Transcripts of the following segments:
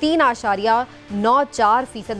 3.94%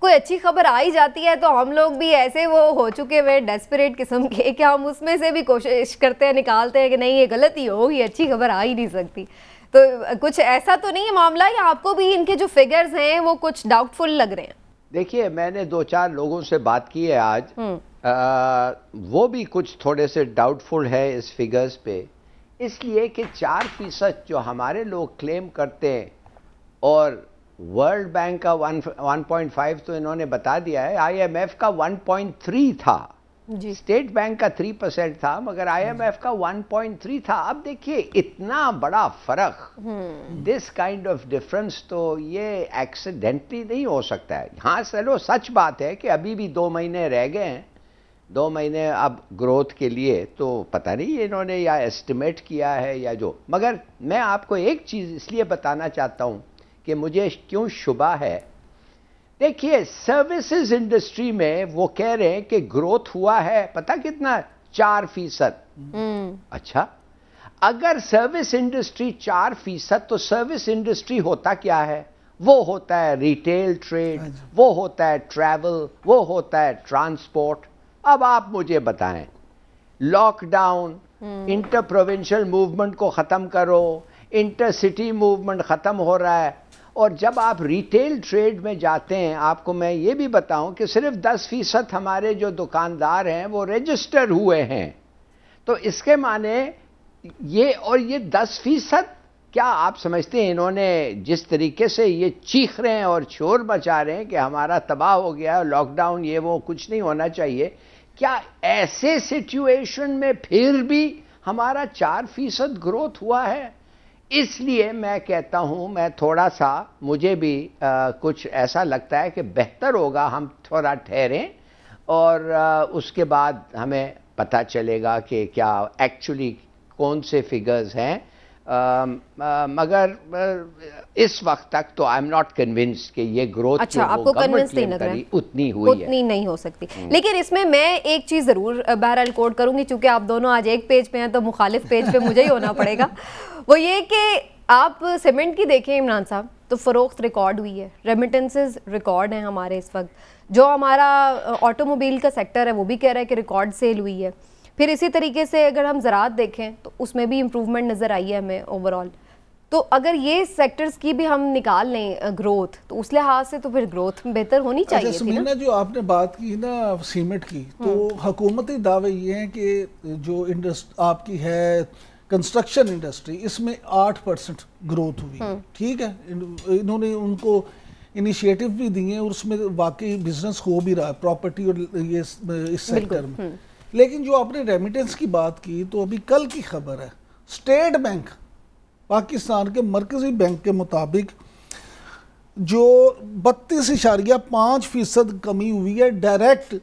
کوئی اچھی خبر آئی جاتی ہے تو ہم لوگ بھی ایسے وہ ہو چکے ہوئے ڈیسپریٹ قسم کے کہ ہم اس میں سے بھی کوشش کرتے ہیں نکالتے ہیں کہ نہیں یہ غلطی ہوگی, اچھی خبر آ ہی نہیں سکتی. تو کچھ ایسا تو نہیں ہے معاملہ, یا آپ کو بھی ان کے جو فگرز ہیں وہ کچھ ڈاؤٹ فل لگ رہے ہیں؟ دیکھیے میں نے 2-4 لوگوں سے بات کی ہے آج, وہ بھی کچھ تھوڑے سے ڈاؤٹ فل ہے اس فگرز پہ, اس لیے کہ 4% جو ہمارے لوگ کلیم کرتے ہیں اور ورلڈ بینک کا 1.5 تو انہوں نے بتا دیا ہے, آئی ایم ایف کا 1.3 تھا, اسٹیٹ بینک کا 3% تھا, مگر آئی ایم ایف کا 1.3 تھا. اب دیکھیے اتنا بڑا فرق, دس کائنڈ آف ڈفرنس تو یہ ایکسیڈنٹلی نہیں ہو سکتا ہے. ہاں چلو سچ بات ہے کہ ابھی بھی 2 مہینے رہ گئے ہیں, 2 مہینے اب گروتھ کے لیے, تو پتہ نہیں انہوں نے یا ایسٹیمیٹ کیا ہے یا جو, مگر میں آپ کو ایک چیز اس لیے بتانا چاہتا ہوں کہ مجھے کیوں شبہ ہے. دیکھیے سروسز انڈسٹری میں وہ کہہ رہے ہیں کہ گروتھ ہوا ہے, پتہ کتنا, 4%. اچھا, اگر سروس انڈسٹری 4%, تو سروس انڈسٹری ہوتا کیا ہے؟ وہ ہوتا ہے ریٹیل ٹریڈ, وہ ہوتا ہے ٹریول, وہ ہوتا ہے ٹرانسپورٹ. اب آپ مجھے بتائیں, lockdown, interprovincial movement کو ختم کرو, انٹر سٹی موومنٹ ختم ہو رہا ہے, اور جب آپ ریٹیل ٹریڈ میں جاتے ہیں, آپ کو میں یہ بھی بتاؤں کہ صرف 10% ہمارے جو دکاندار ہیں وہ رجسٹر ہوئے ہیں. تو اس کے معنی یہ, اور یہ 10%, کیا آپ سمجھتے ہیں انہوں نے جس طریقے سے یہ چیخ رہے ہیں اور شور مچا رہے ہیں کہ ہمارا تباہ ہو گیا, لاک ڈاؤن یہ وہ کچھ نہیں ہونا چاہیے, کیا ایسے سچویشن میں پھر بھی ہمارا 4% گروتھ ہوا ہے؟ اس لیے میں کہتا ہوں, میں تھوڑا سا, مجھے بھی کچھ ایسا لگتا ہے کہ بہتر ہوگا ہم تھوڑا ٹھہریں اور اس کے بعد ہمیں پتہ چلے گا کہ کیا ایکچولی کون سے فگرز ہیں. مگر اس وقت تک تو آئی ایم ناٹ کنونسڈ کہ یہ گروتھ اچھا آپ کو کنونس نہیں لگ رہا ہے اتنی ہوئی ہے, اتنی نہیں ہو سکتی. لیکن اس میں ایک چیز ضرور بہرحال کوٹ کروں گی, چونکہ آپ دونوں آج ایک پیج پہ ہیں تو مخالف پیج پہ مجھے ہی ہونا پڑے گا. وہ یہ کہ آپ سیمنٹ کی دیکھیں عمران صاحب, تو فروخت ریکارڈ ہوئی ہے, ریمیٹنسز ریکارڈ ہیں ہمارے اس وقت, جو ہمارا آٹو موبائل کا سیکٹر ہے وہ بھی کہہ رہا ہے کہ ریکارڈ سیل ہوئی ہے. پھر اسی طریقے سے اگر ہم زراعت دیکھیں تو اس میں بھی امپروومنٹ نظر آئی ہے ہمیں اوور آل. تو اگر یہ سیکٹرز کی بھی ہم نکال لیں گروتھ, تو اس لحاظ سے تو پھر گروتھ بہتر ہونی چاہیے تھی نا. جو آپ نے بات کی نا سیمنٹ کی, تو حکومتی دعوے یہ ہیں کہ جو آپ کی ہے کنسٹرکشن انڈسٹری, اس میں 8% گروتھ ہوئی. ٹھیک ہے, انہوں نے ان کو انیشیٹو بھی دیے اور اس میں واقعی بزنس ہو بھی رہا ہے پراپرٹی اور یہ اس سیکٹر میں. لیکن جو آپ نے ریمیٹنس کی بات کی, تو ابھی کل کی خبر ہے, اسٹیٹ بینک پاکستان کے مرکزی بینک کے مطابق جو 32.5% کمی ہوئی ہے ڈائریکٹ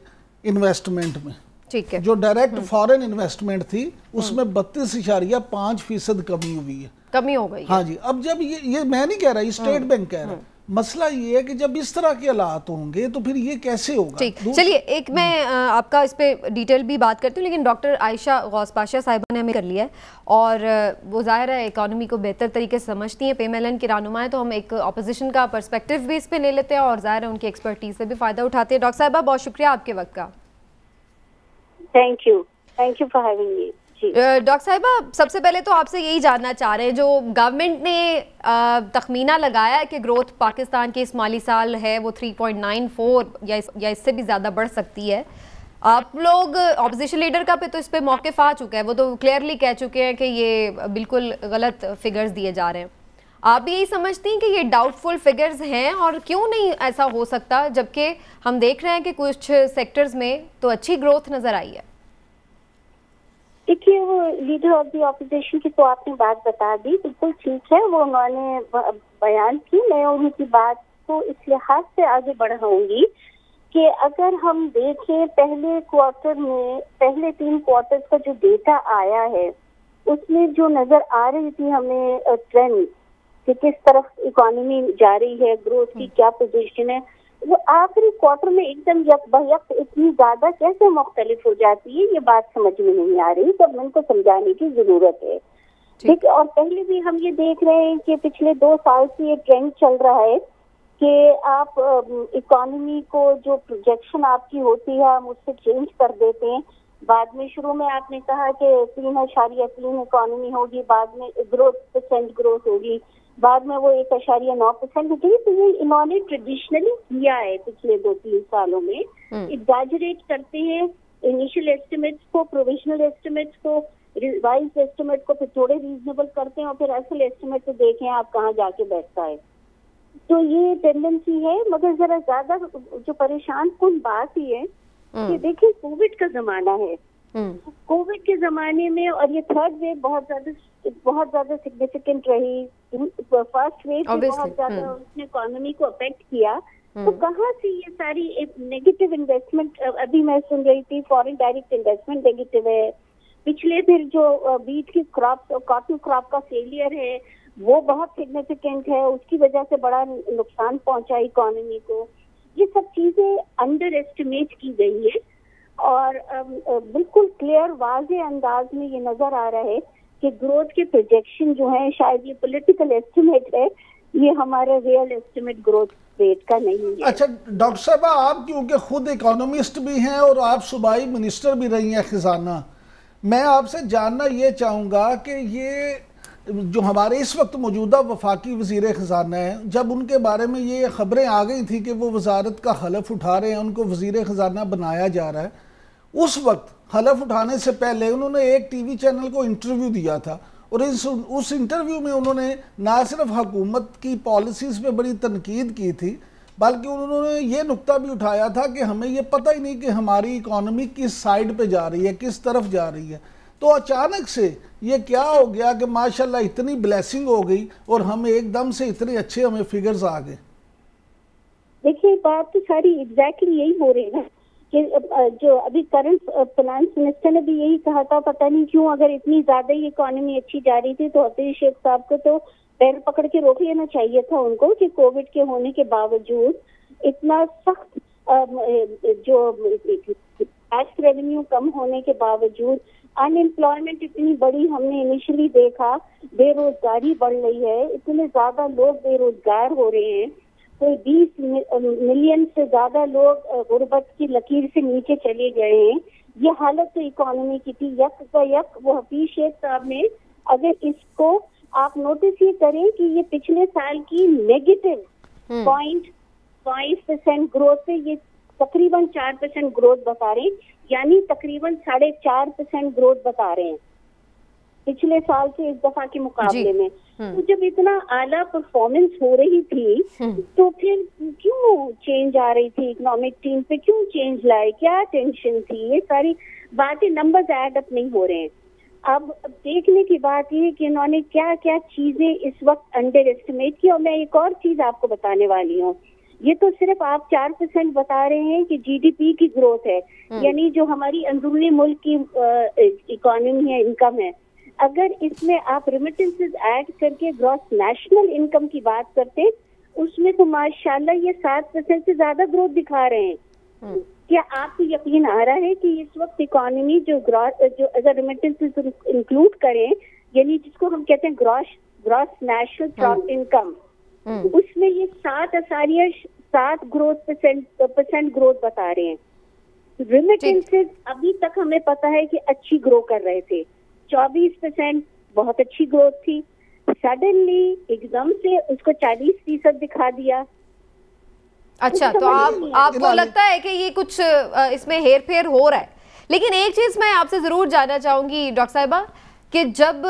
انویسٹمنٹ میں. ٹھیک ہے, جو ڈائریکٹ فارن انویسٹمنٹ تھی اس میں 32.5% کمی ہوئی ہے, کمی ہو گئی. ہاں جی, اب جب یہ میں نہیں کہہ رہا, یہ اسٹیٹ بینک کہہ رہا ہے. مسئلہ یہ ہے کہ جب اس طرح کے حالات ہوں گے تو پھر یہ کیسے ہوگا. چلیے ایک میں آپ کا اس پہ ڈیٹیل بھی بات کرتی ہوں, لیکن ڈاکٹر عائشہ غوث پاشا صاحبہ نے ہمیں کر لیا ہے, اور وہ ظاہر ہے اکانومی کو بہتر طریقے سے سمجھتی ہیں, پیم ایل این کی رہنما ہے, تو ہم ایک اپوزیشن کا پرسپیکٹیو بھی اس پہ لے لیتے ہیں, اور ظاہر ہے ان کی ایکسپرٹیز سے بھی فائدہ اٹھاتے ہیں. ڈاکٹر صاحبہ بہت شکریہ آپ کے وقت کا. Thank you for having me. Doctor صاحبہ سب سے پہلے تو آپ سے یہی جاننا چاہ رہے ہیں, جو گورنمنٹ نے تخمینہ لگایا ہے کہ گروتھ پاکستان کے اس مالی سال ہے وہ 3.94 یا اس سے بھی زیادہ بڑھ سکتی ہے, آپ لوگ اپوزیشن لیڈر کا پہ تو اس پہ موقف آ چکا ہے, وہ تو کلیئرلی کہہ چکے ہیں کہ یہ بالکل غلط فگرز دیے جا رہے ہیں. آپ بھی یہی سمجھتی ہیں کہ یہ ڈاؤٹ فل فگرز ہیں, اور کیوں نہیں ایسا ہو سکتا جبکہ ہم دیکھ رہے ہیں کہ کچھ سیکٹرز میں تو اچھی گروتھ نظر آئی ہے؟ دیکھیے وہ لیڈر آف دی اپوزیشن کی تو آپ نے بات بتا دی, بالکل ٹھیک ہے, وہ انہوں نے بیان کی. میں ان کی بات کو اس لحاظ سے آگے بڑھاؤں گی کہ اگر ہم دیکھیں پہلے کوارٹر میں, پہلے 3 کوارٹرز کا جو ڈیٹا آیا ہے, اس میں جو نظر آ رہی تھی ہمیں ٹرینڈ کہ کس طرف اکانومی جا رہی ہے, گروتھ کی کیا پوزیشن ہے, وہ آخری کوارٹر میں ایک دم یک بہک اتنی زیادہ کیسے مختلف ہو جاتی ہے, یہ بات سمجھ میں نہیں آ رہی. گورنمنٹ کو سمجھانے کی ضرورت ہے. ٹھیک ہے, اور پہلے بھی ہم یہ دیکھ رہے ہیں کہ پچھلے 2 سال سے یہ ٹرینڈ چل رہا ہے کہ آپ اکانومی کو جو پروجیکشن آپ کی ہوتی ہے ہم اس سے چینج کر دیتے ہیں. بعد میں شروع میں آپ نے کہا کہ 3.3 اکانومی ہوگی, بعد میں گروتھ ہوگی, بعد میں وہ 1.9% ہوگی. تو یہ انہوں نے ٹریڈیشنلی کیا ہے پچھلے 2-3 سالوں میں. ایگزیجریٹ کرتے ہیں انیشیل ایسٹیمیٹس کو, پروویژنل ایسٹیمیٹس کو, ریوائز ایسٹیمیٹ کو, پھر تھوڑے ریزنیبل کرتے ہیں اور پھر اصل ایسٹیمیٹ تو دیکھیں آپ کہاں جا کے بیٹھتا ہے. تو یہ ٹینڈنسی ہے. مگر ذرا زیادہ جو پریشان کن بات ہی ہے کہ دیکھیں کووڈ کا زمانہ ہے. کووڈ کے زمانے میں اور یہ تھرڈ ویو بہت زیادہ سگنیفیکینٹ رہی. فرسٹ ویو سے بہت زیادہ اس نے اکانومی کو افیکٹ کیا. تو کہاں سے یہ ساری نیگیٹو انویسٹمنٹ, ابھی میں سن رہی تھی فورن ڈائریکٹ انویسٹمنٹ نیگیٹو ہے. پچھلے پھر جو بیٹ کی کراپ, کاٹن کراپ کا فیلئر ہے وہ بہت سگنیفیکینٹ ہے, اس کی وجہ سے بڑا نقصان پہنچا اکانومی کو. یہ سب چیزیں انڈر ایسٹیمیٹ کی گئی ہے اور بالکل کلیئر واضح انداز میں یہ نظر آ رہا ہے کہ گروتھ کے پروجیکشن جو ہیں شاید یہ پولیٹیکل ایسٹیمیٹ ہے, یہ ہمارا ریئل ایسٹیمیٹ گروتھ ریٹ کا نہیں ہے. اچھا ڈاکٹر صاحبہ, آپ کیونکہ خود اکانومسٹ بھی ہیں اور آپ صوبائی منسٹر بھی رہی ہیں خزانہ, میں آپ سے جاننا یہ چاہوں گا کہ یہ جو ہمارے اس وقت موجودہ وفاقی وزیر خزانہ ہیں, جب ان کے بارے میں یہ خبریں آ گئی تھی کہ وہ وزارت کا حلف اٹھا رہے ہیں, ان کو وزیر خزانہ بنایا جا رہا ہے, اس وقت حلف اٹھانے سے پہلے انہوں نے ایک ٹی وی چینل کو انٹرویو دیا تھا اور اس انٹرویو میں انہوں نے نہ صرف حکومت کی پالیسیز پہ بڑی تنقید کی تھی بلکہ انہوں نے یہ نقطہ بھی اٹھایا تھا کہ ہمیں یہ پتہ ہی نہیں کہ ہماری اکانومی کس سائیڈ پہ جا رہی ہے, کس طرف جا رہی ہے. تو اچانک سے یہ کیا ہو گیا کہ ماشاءاللہ اتنی بلیسنگ ہو گئی اور ہم ایک دم سے اتنے اچھے ہمیں فگرز آ گئے؟ دیکھیے بات تو ساری ایگزیکٹلی یہی ہو رہی ہے کہ جو ابھی کرنٹ فائنانس منسٹر نے بھی یہی کہا تھا, پتہ نہیں کیوں اگر اتنی زیادہ ہی اکانومی اچھی جا رہی تھی تو حفیظ شیخ صاحب کو تو پیر پکڑ کے روک لینا چاہیے تھا ان کو کہ کووڈ کے ہونے کے باوجود اتنا سخت جو ٹیکس ریونیو کم ہونے کے باوجود ان امپلائمنٹ اتنی بڑی ہم نے انیشلی دیکھا, بے روزگاری بڑھ رہی ہے, اتنے زیادہ لوگ بے روزگار ہو رہے ہیں, کوئی 20 ملین سے زیادہ لوگ غربت کی لکیر سے نیچے چلے گئے ہیں. یہ حالت تو اکانومی کی تھی یک کا یک. وہ حفیظ شیخ صاحب نے اگر اس کو آپ نوٹس یہ کریں کہ یہ پچھلے سال کی نیگیٹو 0.5% گروتھ پہ یہ تقریباً 4% گروتھ بتا رہے ہیں, یعنی تقریباً 4.5% گروتھ بتا رہے ہیں پچھلے سال سے اس دفعہ کے مقابلے میں. تو جب اتنا اعلیٰ پرفارمنس ہو رہی تھی تو پھر کیوں چینج آ رہی تھی اکنامک ٹیم پہ, کیوں چینج لائے, کیا ٹینشن تھی؟ یہ ساری باتیں نمبرز ایڈ اپ نہیں ہو رہے ہیں. اب دیکھنے کی بات یہ کہ انہوں نے کیا کیا چیزیں اس وقت انڈر ایسٹیمیٹ کی. اور میں ایک اور چیز آپ کو بتانے والی ہوں, یہ تو صرف آپ 4% بتا رہے ہیں کہ جی ڈی پی کی گروتھ ہے, یعنی جو ہماری اندرونی ملک کی اکانومی ہے, انکم ہے. اگر اس میں آپ ریمیٹنسز ایڈ کر کے گراس نیشنل انکم کی بات کرتے اس میں تو ماشاءاللہ یہ 7% سے زیادہ گروتھ دکھا رہے ہیں. کیا آپ کو یقین آ رہا ہے کہ اس وقت اکانومی جو اگر ریمیٹنسز انکلوڈ کریں, یعنی جس کو ہم کہتے ہیں گراس نیشنل انکم, اس میں یہ 7.7 پرسینٹ گروتھ بتا رہے ہیں. ریمیٹنسز ابھی تک ہمیں پتا ہے کہ اچھی گرو کر رہے تھے, 24% بہت اچھی گروتھ تھی. سڈنلی ایک دم سے اس کو 40% دکھا دیا. اچھا, تو آپ کو لگتا ہے کہ یہ کچھ اس میں ہیر پھیر ہو رہا ہے. لیکن ایک چیز میں آپ سے ضرور جاننا چاہوں گی ڈاکٹر صاحبہ کہ جب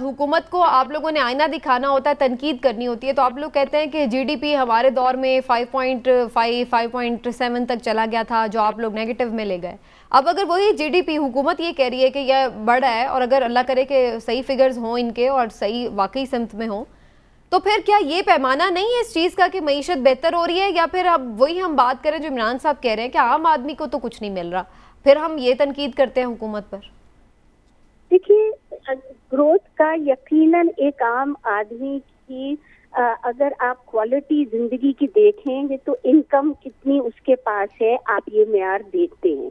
حکومت کو آپ لوگوں نے آئینہ دکھانا ہوتا ہے, تنقید کرنی ہوتی ہے, تو آپ لوگ کہتے ہیں کہ جی ڈی پی ہمارے دور میں 5.5 5.7 تک چلا گیا تھا جو آپ لوگ نیگیٹو میں لے گئے. اب اگر وہی جی ڈی پی حکومت یہ کہہ رہی ہے کہ یہ بڑھا ہے, اور اگر اللہ کرے کہ صحیح فگرز ہوں ان کے اور صحیح واقعی سمت میں ہوں, تو پھر کیا یہ پیمانہ نہیں ہے اس چیز کا کہ معیشت بہتر ہو رہی ہے؟ یا پھر اب وہی ہم بات کریں جو عمران صاحب کہہ رہے ہیں کہ عام آدمی کو تو کچھ نہیں مل رہا, پھر ہم یہ تنقید کرتے ہیں حکومت پر؟ دیکھیے, گروتھ کا یقیناً ایک عام آدمی کی اگر آپ کوالٹی زندگی کی دیکھیں گے تو انکم کتنی اس کے پاس ہے, آپ یہ معیار دیکھتے ہیں.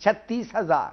36,000,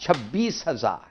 26,000,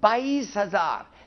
22,000।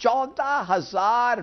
14,000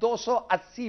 280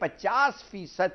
50%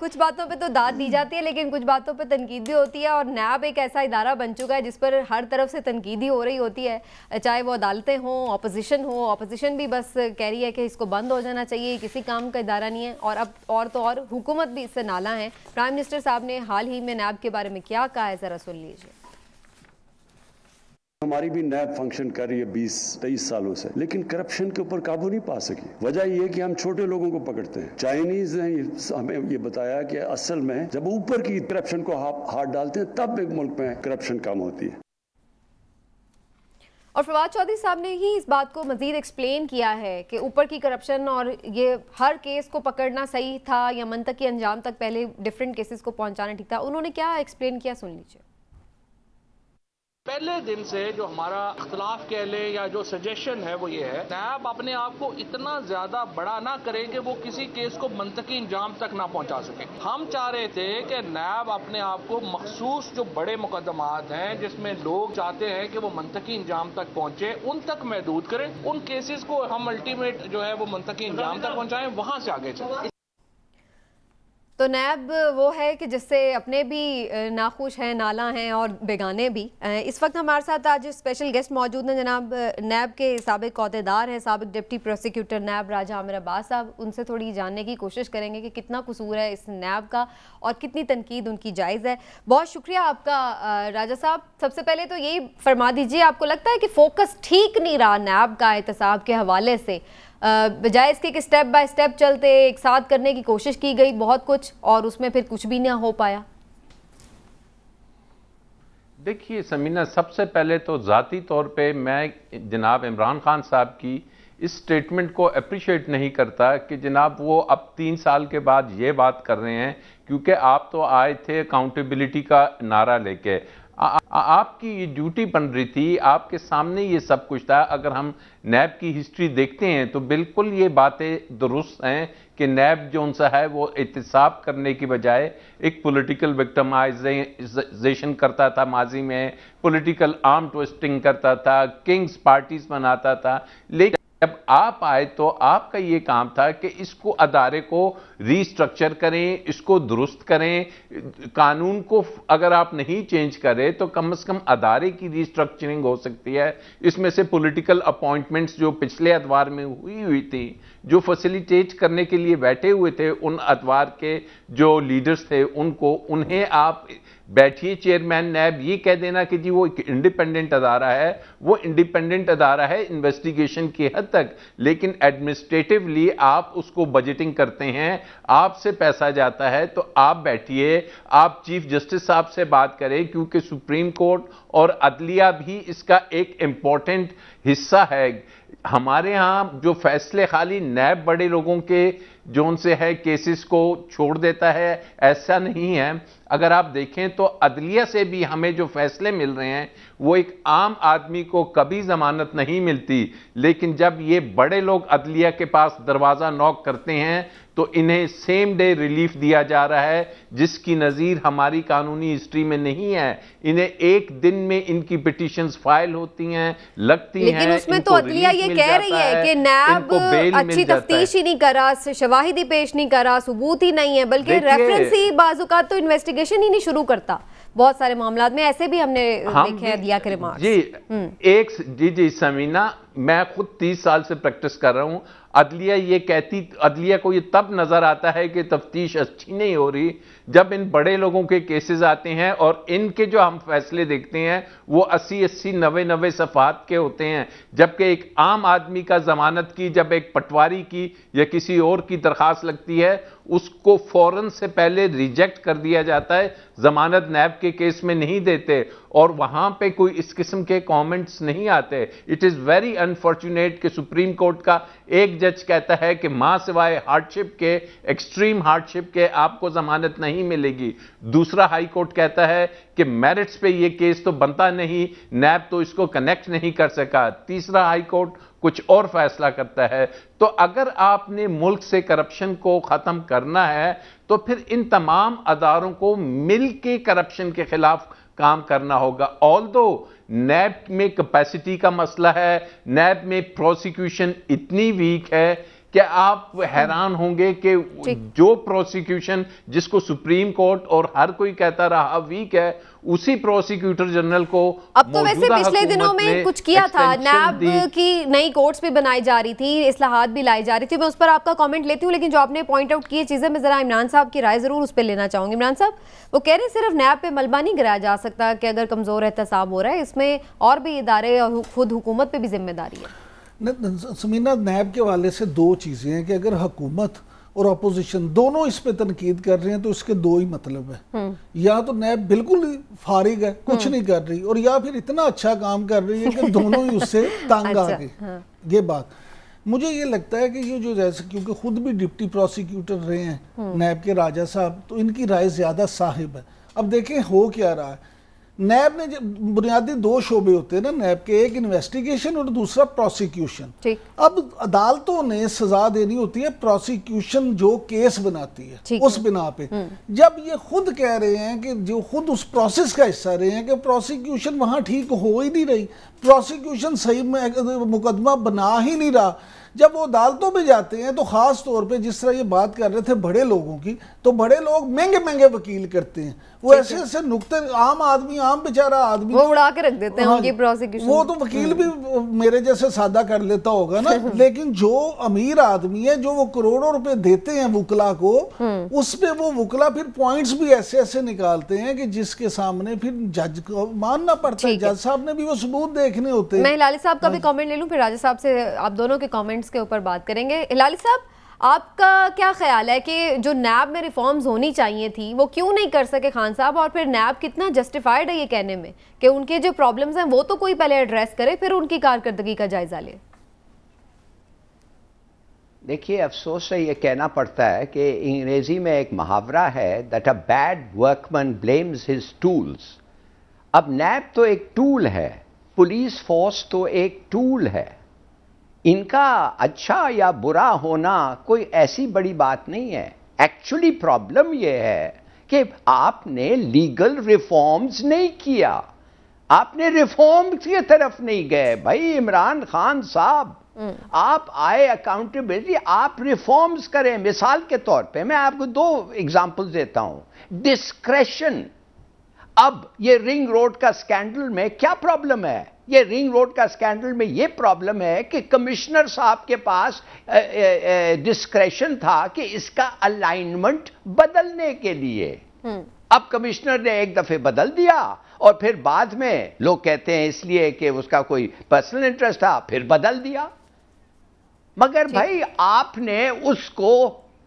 کچھ باتوں پہ تو داد دی جاتی ہے لیکن کچھ باتوں پہ تنقید بھی ہوتی ہے، اور نیب ایک ایسا ادارہ بن چکا ہے جس پر ہر طرف سے تنقید ہی ہو رہی ہوتی ہے، چاہے وہ عدالتیں ہوں، اپوزیشن بھی بس کہہ رہی ہے کہ اس کو بند ہو جانا چاہیے، کسی کام کا ادارہ نہیں ہے، اور اب اور تو اور حکومت بھی اس سے نالاں ہے۔ پرائم منسٹر صاحب نے حال ہی میں نیب کے بارے میں کیا کہا ہے، ذرا سن لیجیے۔ ہماری بھی نیب فنکشن کر رہی ہے 20-23 سالوں سے، لیکن کرپشن کے اوپر قابو نہیں پا سکی۔ وجہ یہ کہ ہم چھوٹے لوگوں کو پکڑتے ہیں۔ چائنیز نے ہمیں یہ بتایا کہ اصل میں جب اوپر کی کرپشن کو ہاتھ ڈالتے ہیں تب ایک ملک میں کرپشن کم ہوتی ہے۔ اور فواد چودھری صاحب نے ہی اس بات کو مزید ایکسپلین کیا ہے کہ اوپر کی کرپشن اور یہ ہر کیس کو پکڑنا صحیح تھا یا منطقی انجام تک پہلے ڈیفرنٹ کیسز کو پہنچانا ٹھیک تھا، انہوں نے کیا ایکسپلین کیا، سن لیجیے۔ پہلے دن سے جو ہمارا اختلاف کہہ لیں یا جو سجیشن ہے وہ یہ ہے، نیب اپنے آپ کو اتنا زیادہ بڑا نہ کرے کہ وہ کسی کیس کو منطقی انجام تک نہ پہنچا سکے۔ ہم چاہ رہے تھے کہ نیب اپنے آپ کو مخصوص جو بڑے مقدمات ہیں جس میں لوگ چاہتے ہیں کہ وہ منطقی انجام تک پہنچے ان تک محدود کریں، ان کیسز کو ہم الٹیمیٹ جو ہے وہ منطقی انجام تک پہنچائیں، وہاں سے آگے چلیں۔ تو نیب وہ ہے کہ جس سے اپنے بھی ناخوش ہیں، نالاں ہیں اور بیگانے بھی۔ اس وقت ہمارے ساتھ آج اسپیشل گیسٹ موجود ہیں، جناب نیب کے سابق عہدیدار ہیں، سابق ڈپٹی پروسیکیوٹر نیب راجہ عامر عباس صاحب۔ ان سے تھوڑی جاننے کی کوشش کریں گے کہ کتنا قصور ہے اس نیب کا اور کتنی تنقید ان کی جائز ہے۔ بہت شکریہ آپ کا راجہ صاحب۔ سب سے پہلے تو یہی فرما دیجیے، آپ کو لگتا ہے کہ فوکس ٹھیک نہیں رہا نیب کا احتساب کے حوالے سے، بجائے اس کے کہ سٹیپ بائی سٹیپ چلتے ایک ساتھ کرنے کی کوشش کی گئی بہت کچھ اور اس میں پھر کچھ بھی نہ ہو پایا؟ دیکھیے سمینہ، سب سے پہلے تو ذاتی طور پہ میں جناب عمران خان صاحب کی اس سٹیٹمنٹ کو اپریشیٹ نہیں کرتا کہ جناب وہ اب 3 سال کے بعد یہ بات کر رہے ہیں، کیونکہ آپ تو آئے تھے اکاؤنٹیبلٹی کا نعرہ لے کے۔ آپ کی یہ ڈیوٹی بن رہی تھی، آپ کے سامنے یہ سب کچھ تھا۔ اگر ہم نیب کی ہسٹری دیکھتے ہیں تو بالکل یہ باتیں درست ہیں کہ نیب جو ان سے ہے وہ احتساب کرنے کی بجائے ایک پولیٹیکل وکٹمائزیشن کرتا تھا، ماضی میں پولیٹیکل آرم ٹوسٹنگ کرتا تھا، کنگز پارٹیز بناتا تھا۔ لیکن جب آپ آئے تو آپ کا یہ کام تھا کہ اس کو ادارے کو ری سٹرکچر کریں، اس کو درست کریں، قانون کو اگر آپ نہیں چینج کریں تو کم از کم ادارے کی ری سٹرکچرنگ ہو سکتی ہے۔ اس میں سے پولیٹیکل اپوائنٹمنٹس جو پچھلے ادوار میں ہوئی تھی، جو فیسیلیٹیٹ کرنے کے لیے بیٹھے ہوئے تھے، ان ادوار کے جو لیڈرز تھے انہیں آپ بیٹھیے چیئرمین نیب، یہ کہہ دینا کہ جی وہ ایک انڈیپینڈنٹ ادارہ ہے، وہ انڈیپینڈنٹ ادارہ ہے انویسٹیگیشن کی حد تک، لیکن ایڈمنسٹریٹیولی آپ اس کو بجٹنگ کرتے ہیں، آپ سے پیسہ جاتا ہے تو آپ بیٹھیے، آپ چیف جسٹس صاحب سے بات کریں، کیونکہ سپریم کورٹ اور عدلیہ بھی اس کا ایک امپورٹنٹ حصہ ہے۔ ہمارے ہاں جو فیصلے خالی نیب بڑے لوگوں کے جو ان سے ہے کیسز کو چھوڑ دیتا ہے، ایسا نہیں ہے۔ اگر آپ دیکھیں تو عدلیہ سے بھی ہمیں جو فیصلے مل رہے ہیں وہ ایک عام آدمی کو کبھی ضمانت نہیں ملتی، لیکن جب یہ بڑے لوگ عدلیہ کے پاس دروازہ نوک کرتے ہیں تو انہیں سیم ڈے ریلیف دیا جا رہا ہے، جس کی نظیر ہماری قانونی ہسٹری میں نہیں ہے۔ انہیں ایک دن میں ان کی پٹیشنز فائل ہوتی ہیں، لگتی ہیں، لیکن اس میں تو عدلیہ یہ کہہ رہی ہے کہ نیب اچھی تفتیش ہی نہیں کر رہا، شواہد ہی پیش نہیں کر رہا، ثبوت ہی نہیں ہے، بلکہ ریفرنس ہی بعض اوقات تو انویسٹیگیشن ہی نہیں شروع کرتا۔ بہت سارے معاملات میں ایسے بھی ہم نے دیکھے ہیں عدلیہ کے ریمارکس۔ جی سمینہ، میں خود 30 سال سے پریکٹس کر رہا ہوں۔ عدلیہ کو یہ تب نظر آتا ہے کہ تفتیش اچھی نہیں ہو رہی جب ان بڑے لوگوں کے کیسز آتے ہیں اور ان کے جو ہم فیصلے دیکھتے ہیں وہ 80 90 صفحات کے ہوتے ہیں، جبکہ ایک عام آدمی کا ضمانت کی جب ایک پٹواری کی یا کسی اور کی درخواست لگتی ہے اس کو فوراً سے پہلے ریجیکٹ کر دیا جاتا ہے، ضمانت نیب کے کیس میں نہیں دیتے اور وہاں پہ کوئی اس قسم کے کامنٹس نہیں آتے۔ اٹ از ویری انفارچونیٹ کہ سپریم کورٹ کا ایک جج کہتا ہے کہ ماں سوائے ہارڈشپ کے، ایکسٹریم ہارڈشپ کے آپ کو ضمانت نہیں ملے گی، دوسرا ہائی کورٹ کہتا ہے کہ میرٹس پہ یہ کیس تو بنتا نہیں، نیب تو اس کو کنیکٹ نہیں کر سکا، تیسرا ہائی کورٹ کچھ اور فیصلہ کرتا ہے۔ تو اگر آپ نے ملک سے کرپشن کو ختم کرنا ہے تو پھر ان تمام اداروں کو مل کے کرپشن کے خلاف کام کرنا ہوگا۔ آلدو نیب میں کیپیسٹی کا مسئلہ ہے، نیب میں پروسیکیوشن اتنی ویک ہے کہ آپ حیران ہوں گے کہ جو پروسیکیوشن جس کو سپریم کورٹ اور ہر کوئی کہتا رہا ویک ہے، اسی پروسیکیوٹر جنرل کو اب تو ویسے پچھلے دنوں میں کچھ کیا تھا، نیب کی نئی کورٹس بھی بنائی جا رہی تھی، اصلاحات بھی لائی جا رہی تھی، میں اس پر آپ کا کامنٹ لیتی ہوں، لیکن جو آپ نے پوائنٹ آؤٹ کی چیزیں میں ذرا عمران صاحب کی رائے ضرور اس پہ لینا چاہوں گی۔ عمران صاحب، وہ کہہ رہے ہیں صرف نیب پہ ملبہ نہیں گرایا جا سکتا کہ اگر کمزور احتساب ہو رہا ہے، اس میں اور بھی ادارے اور خود حکومت پہ بھی ذمہ داری ہے۔ سمینہ، نیب کے حوالے سے دو چیزیں ہیں کہ اگر حکومت اور اپوزیشن دونوں اس پہ تنقید کر رہے ہیں تو اس کے دو ہی مطلب ہے، یا تو نیب بالکل فارغ ہے، کچھ نہیں کر رہی، اور یا پھر اتنا اچھا کام کر رہی ہے کہ دونوں ہی اس سے تنگ آ گئے۔ یہ بات مجھے یہ لگتا ہے کہ یہ جو جیسے کیونکہ خود بھی ڈپٹی پروسیکیوٹر رہے ہیں نیب کے راجہ صاحب، تو ان کی رائے زیادہ صاحب ہے۔ اب دیکھیں ہو کیا رہا ہے، نیب نے بنیادی دو شعبے ہوتے ہیں نا نیب کے، ایک انویسٹیگیشن اور دوسرا پروسیکیوشن۔ اب عدالتوں نے سزا دینی ہوتی ہے پروسیکیوشن جو کیس بناتی ہے اس بنا پہ۔ جب یہ خود کہہ رہے ہیں کہ جو خود اس پروسیس کا حصہ رہے ہیں کہ پروسیکیوشن وہاں ٹھیک ہو ہی نہیں رہی، پروسیکیوشن صحیح مقدمہ بنا ہی نہیں رہا، جب وہ عدالتوں پہ جاتے ہیں تو خاص طور پہ جس طرح یہ بات کر رہے تھے بڑے لوگوں کی، تو بڑے لوگ مہنگے مہنگے وکیل کرتے ہیں، وہ ایسے ایسے نکتے، عام آدمی، عام بیچارہ آدمی وہ اڑا کے رکھ دیتے ہیں ان کی پروسیکیوشن، وہ تو وکیل بھی میرے جیسے سادہ کر لیتا ہوگا نا، لیکن جو امیر آدمی ہے جو وہ کروڑوں روپے دیتے ہیں وکلا کو، اس پہ وہ وکلا پھر پوائنٹس بھی ایسے ایسے نکالتے ہیں کہ جس کے سامنے پھر جج کو ماننا پڑتا ہے، جج صاحب نے بھی وہ ثبوت دیکھنے ہوتے ہیں۔ میں ہلالی صاحب کا بھی کامنٹ لے لوں، پھر راجہ صاحب سے آپ دونوں کے کامنٹس کے اوپر بات کریں گے۔ ہلالی صاحب، آپ کا کیا خیال ہے کہ جو نیب میں ریفارمز ہونی چاہیے تھی وہ کیوں نہیں کر سکے خان صاحب، اور پھر نیب کتنا جسٹیفائیڈ ہے یہ کہنے میں کہ ان کے جو پرابلمز ہیں وہ تو کوئی پہلے ایڈریس کرے پھر ان کی کارکردگی کا جائزہ لے؟ دیکھیے، افسوس سے یہ کہنا پڑتا ہے کہ انگریزی میں ایک محاورہ ہے that a bad workman blames his tools۔ اب نیب تو ایک ٹول ہے، پولیس فورس تو ایک ٹول ہے، ان کا اچھا یا برا ہونا کوئی ایسی بڑی بات نہیں ہے۔ ایکچولی پرابلم یہ ہے کہ آپ نے لیگل ریفارمز نہیں کیا، آپ نے ریفارم کی طرف نہیں گئے۔ بھائی عمران خان صاحب، آپ آئے اکاؤنٹیبلٹی، آپ ریفارمز کریں۔ مثال کے طور پہ میں آپ کو دو ایگزامپل دیتا ہوں۔ ڈسکریشن، اب یہ رنگ روڈ کا سکینڈل میں کیا پرابلم ہے؟ یہ رنگ روڈ کا سکینڈل میں یہ پرابلم ہے کہ کمشنر صاحب کے پاس ڈسکریشن تھا کہ اس کا الائنمنٹ بدلنے کے لیے۔ اب کمشنر نے ایک دفعہ بدل دیا اور پھر بعد میں لوگ کہتے ہیں اس لیے کہ اس کا کوئی پرسنل انٹرسٹ تھا، پھر بدل دیا۔ مگر بھائی آپ نے اس کو،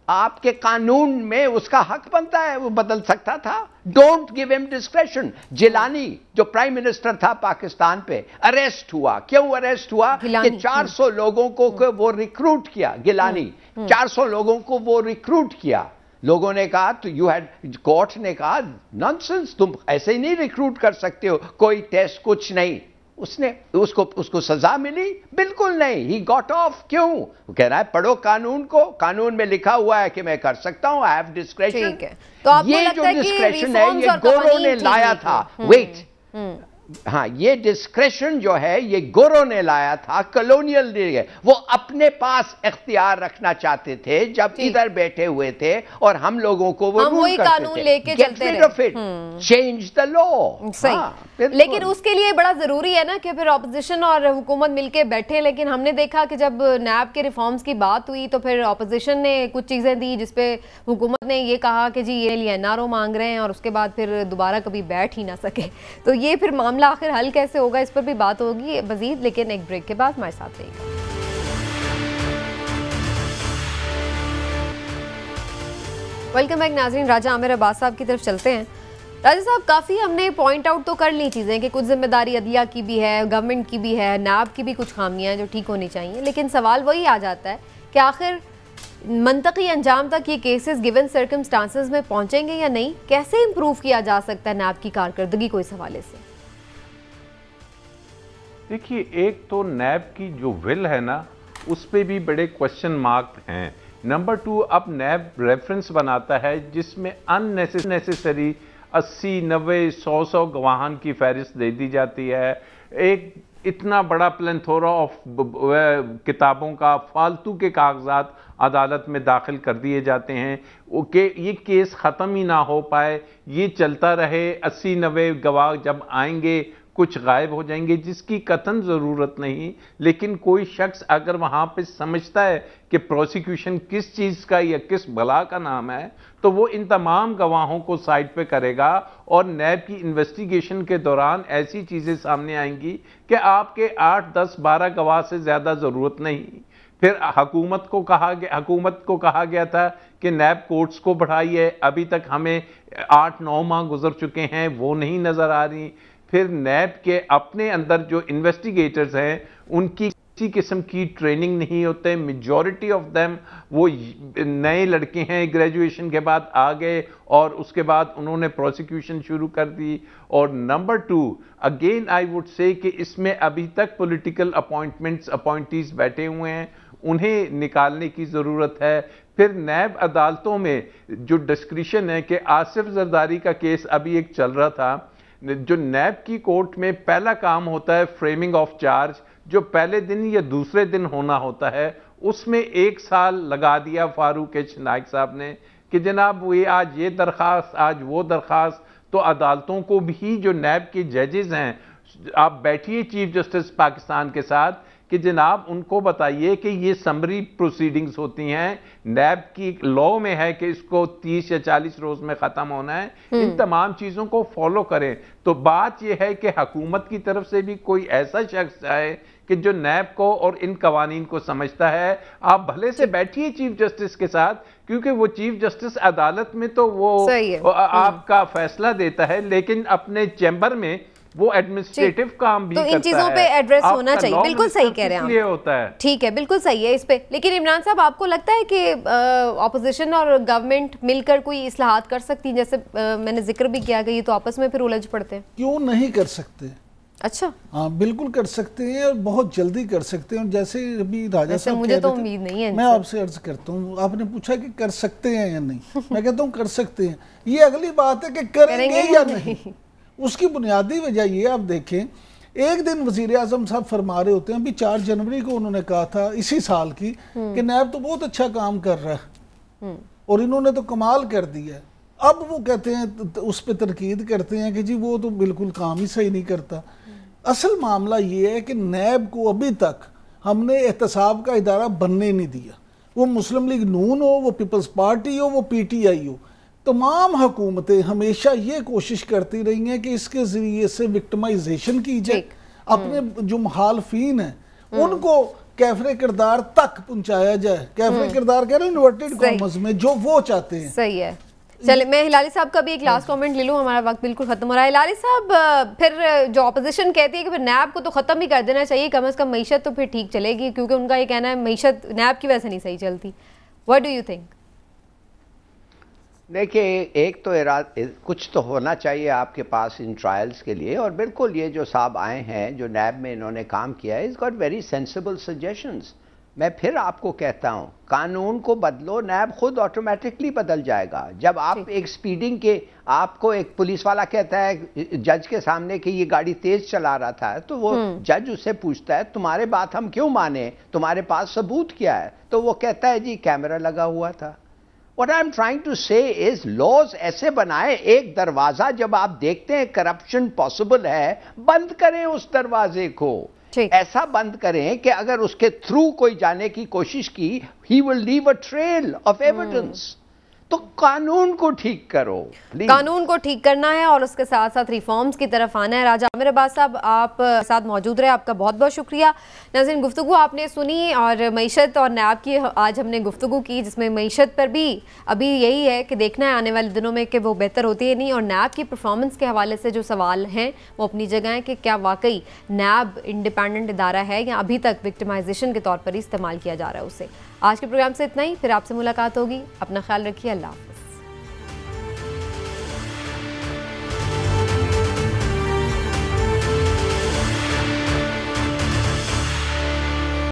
آپ کے قانون میں اس کا حق بنتا ہے، وہ بدل سکتا تھا۔ ڈونٹ گیو ہم ڈسکریشن۔ جیلانی جو پرائم منسٹر تھا پاکستان پہ، اریسٹ ہوا۔ کیوں اریسٹ ہوا؟ کہ 400 لوگوں کو وہ ریکروٹ کیا۔ گیلانی 400 لوگوں کو وہ ریکروٹ کیا۔ لوگوں نے کہا تو کورٹ نے کہا نانسنس، تم ایسے ہی نہیں ریکروٹ کر سکتے ہو، کوئی ٹیسٹ کچھ نہیں۔ اس کو سزا ملی؟ بالکل نہیں، ہی گاٹ آف۔ کیوں؟ وہ کہہ رہا ہے پڑھو قانون کو، قانون میں لکھا ہوا ہے کہ میں کر سکتا ہوں، آئی ہیو ڈسکریشن۔ یہ جو ڈسکریشن ہے یہ گورو نے لایا تھا۔ ویٹ، ہاں، یہ ڈسکریشن جو ہے یہ گورو نے لایا تھا، کلونیل نے، وہ اپنے پاس اختیار رکھنا چاہتے تھے جب ادھر بیٹھے ہوئے تھے اور ہم لوگوں کو وہ رول کرتے تھے۔ Get rid of it, change the law. لیکن اس کے لیے بڑا ضروری ہے نا کہ پھر اپوزیشن اور حکومت مل کے بیٹھے، لیکن ہم نے دیکھا کہ جب نیب کے ریفارمز کی بات ہوئی تو پھر اپوزیشن نے کچھ چیزیں دی جس پہ حکومت نے یہ کہا کہ جی یہ لیے این آر او مانگ رہے ہیں، اور اس کے بعد پھر دوبارہ کبھی بیٹھ ہی نہ سکے۔ تو یہ پھر معاملہ آخر حل کیسے ہوگا، اس پر بھی بات ہوگی مزید، لیکن ایک بریک کے بعد ہمارے ساتھ رہیے گا۔ ویلکم بیک ناظرین، راجہ عامر عباس صاحب کی طرف چلتے ہیں۔ راجہ صاحب، کافی ہم نے پوائنٹ آؤٹ تو کر لی چیزیں کہ کچھ ذمہ داری عدلیہ کی بھی ہے، گورنمنٹ کی بھی ہے، نیب کی بھی کچھ خامیاں ہیں جو ٹھیک ہونی چاہیے، لیکن سوال وہی آ جاتا ہے کہ آخر منطقی انجام تک یہ کیسز گیون سرکمسٹانسز میں پہنچیں گے یا نہیں؟ کیسے امپروو کیا جا سکتا ہے نیب کی کارکردگی کو اس حوالے سے؟ دیکھیے، ایک تو نیب کی جو ول ہے نا، اس پہ بھی بڑے کوشچن مارک ہیں۔ نمبر 2، اب نیب ریفرنس بناتا ہے جس میں ان نیسیسری 80، 90، 100 گواہان کی فہرست دے دی جاتی ہے۔ ایک اتنا بڑا پلینتھورا آف کتابوں کا فالتو کے کاغذات عدالت میں داخل کر دیے جاتے ہیں کہ یہ کیس ختم ہی نہ ہو پائے، یہ چلتا رہے، 80-90 گواہ جب آئیں گے کچھ غائب ہو جائیں گے، جس کی قطعاً ضرورت نہیں. لیکن کوئی شخص اگر وہاں پہ سمجھتا ہے کہ پروسیکیوشن کس چیز کا یا کس بلا کا نام ہے تو وہ ان تمام گواہوں کو سائٹ پہ کرے گا، اور نیب کی انویسٹیگیشن کے دوران ایسی چیزیں سامنے آئیں گی کہ آپ کے 8-10-12 گواہ سے زیادہ ضرورت نہیں. پھر حکومت کو کہا گیا تھا کہ نیب کورٹس کو بڑھائیے، ابھی تک ہمیں 8-9 ماہ گزر چکے ہیں، وہ نہیں نظر آ رہی. پھر نیب کے اپنے اندر جو انویسٹیگیٹرز ہیں ان کی کسی قسم کی ٹریننگ نہیں ہوتے، میجورٹی آف دیم وہ نئے لڑکے ہیں، گریجویشن کے بعد آ گئے اور اس کے بعد انہوں نے پروسیکیوشن شروع کر دی. اور number 2 again I would say کہ اس میں ابھی تک پولیٹیکل اپوائنٹیز بیٹھے ہوئے ہیں، انہیں نکالنے کی ضرورت ہے. پھر نیب عدالتوں میں جو ڈسکریشن ہے کہ آصف زرداری کا کیس ابھی ایک چل رہا تھا، جو نیب کی کورٹ میں پہلا کام ہوتا ہے فریمنگ آف چارج، جو پہلے دن یا دوسرے دن ہونا ہوتا ہے، اس میں 1 سال لگا دیا فاروق ایچ نائک صاحب نے کہ جناب وہ آج یہ درخواست، آج وہ درخواست. تو عدالتوں کو بھی جو نیب کے ججز ہیں، آپ بیٹھیے چیف جسٹس پاکستان کے ساتھ کہ جناب ان کو بتائیے کہ یہ سمری پروسیڈنگز ہوتی ہیں، نیب کی لا میں ہے کہ اس کو 30 یا 40 روز میں ختم ہونا ہے، ان تمام چیزوں کو فالو کریں. تو بات یہ ہے کہ حکومت کی طرف سے بھی کوئی ایسا شخص ہے کہ جو نیب کو اور ان قوانین کو سمجھتا ہے. آپ بھلے سے بیٹھیے چیف جسٹس کے ساتھ، کیونکہ وہ چیف جسٹس عدالت میں تو وہ آپ کا فیصلہ دیتا ہے، لیکن اپنے چیمبر میں وہ ایڈمنسٹریٹو کام بھی کرتا ہے. تو ان چیزوں پہ ایڈریس ہونا چاہیے. بالکل صحیح کہہ رہے ہیں آپ. یہ ہوتا ہے. ٹھیک ہے، بالکل صحیح ہے اس پہ. لیکن عمران صاحب آپ کو لگتا ہے کہ اپوزیشن اور گورنمنٹ مل کر کوئی اصلاحات کر سکتی ہیں؟ جیسے میں نے ذکر بھی کیا کہ یہ تو آپس میں پھر الجھ پڑتے ہیں. کیوں نہیں کر سکتے؟ اچھا ہاں بالکل کر سکتے ہیں، اور بہت جلدی کر سکتے ہیں. جیسے ابھی راجہ صاحب مجھے تو امید نہیں ہے. میں آپ سے عرض کرتا ہوں، آپ نے پوچھا کہ کر سکتے ہیں یا نہیں، میں کہتا ہوں کر سکتے ہیں. یہ اگلی بات ہے کہ کریں گے یا نہیں. اس کی بنیادی وجہ یہ آپ دیکھیں، ایک دن وزیر اعظم صاحب فرما رہے ہوتے ہیں، ابھی 4 جنوری کو انہوں نے کہا تھا اسی سال کی کہ نیب تو بہت اچھا کام کر رہا ہے اور انہوں نے تو کمال کر دیا ہے. اب وہ کہتے ہیں، اس پہ تنقید کرتے ہیں کہ جی وہ تو بالکل کام ہی صحیح نہیں کرتا. اصل معاملہ یہ ہے کہ نیب کو ابھی تک ہم نے احتساب کا ادارہ بننے نہیں دیا. وہ مسلم لیگ نون ہو، وہ پیپلز پارٹی ہو، وہ پی ٹی آئی ہو، تمام حکومتیں ہمیشہ یہ کوشش کرتی رہی ہیں کہ اس کے ذریعے سے وکٹمائزیشن کی جائے، اپنے جو مخالفین ہیں ان کو کیفر کردار تک پہنچایا جائے. کیفر کردار کہہ رہے ہیں انورٹڈ کامز میں، جو وہ چاہتے ہیں. صحیح ہے. چلے میں ہلالی صاحب کا بھی ایک لاسٹ کامنٹ لے لوں، ہمارا وقت بالکل ختم ہو رہا ہے. ہلالی صاحب، پھر جو اپوزیشن کہتی ہے کہ پھر نیب کو تو ختم ہی کر دینا چاہیے، کم از کم معیشت تو پھر ٹھیک چلے گی، کیونکہ ان کا یہ کہنا ہے معیشت نیب کی وجہ سے نہیں صحیح چلتی. What do you think? دیکھیں، ایک تو کچھ تو ہونا چاہیے آپ کے پاس ان ٹرائلز کے لیے، اور بالکل یہ جو صاحب آئے ہیں جو نیب میں انہوں نے کام کیا ہے، اس گاٹ ویری سینسیبل سجیشنز. میں پھر آپ کو کہتا ہوں، قانون کو بدلو، نیب خود آٹومیٹکلی بدل جائے گا. جب آپ ایک سپیڈنگ کے، آپ کو ایک پولیس والا کہتا ہے جج کے سامنے کہ یہ گاڑی تیز چلا رہا تھا، تو وہ جج اسے پوچھتا ہے تمہارے بات ہم کیوں مانیں، تمہارے پاس ثبوت کیا ہے؟ تو وہ کہتا ہے جی کیمرہ لگا ہوا تھا. What I'm trying to say is laws ایسے بنائیں، ایک دروازہ جب آپ دیکھتے ہیں کرپشن پاسبل ہے، بند کریں اس دروازے کو. ایسا بند کریں کہ اگر اس کے تھرو کوئی جانے کی کوشش کی، he will leave a trail of evidence. تو قانون کو ٹھیک کرو، قانون کو ٹھیک کرنا ہے اور اس کے ساتھ ساتھ ریفارمز کی طرف آنا ہے. راجہ عامر عباس صاحب، آپ ساتھ موجود رہے، آپ کا بہت بہت شکریہ. ناظرین، گفتگو آپ نے سنی، اور معیشت اور نیب کی آج ہم نے گفتگو کی، جس میں معیشت پر بھی ابھی یہی ہے کہ دیکھنا ہے آنے والے دنوں میں کہ وہ بہتر ہوتی ہے نہیں، اور نیب کی پرفارمنس کے حوالے سے جو سوال ہیں وہ اپنی جگہ ہیں کہ کیا واقعی نیب انڈیپینڈنٹ ادارہ ہے یا ابھی تک وکٹمائزیشن کے طور پر ہی استعمال کیا جا رہا ہے اسے. آج کے پروگرام سے اتنا ہی، پھر آپ سے ملاقات ہوگی. اپنا خیال رکھیے. اللہ حافظ.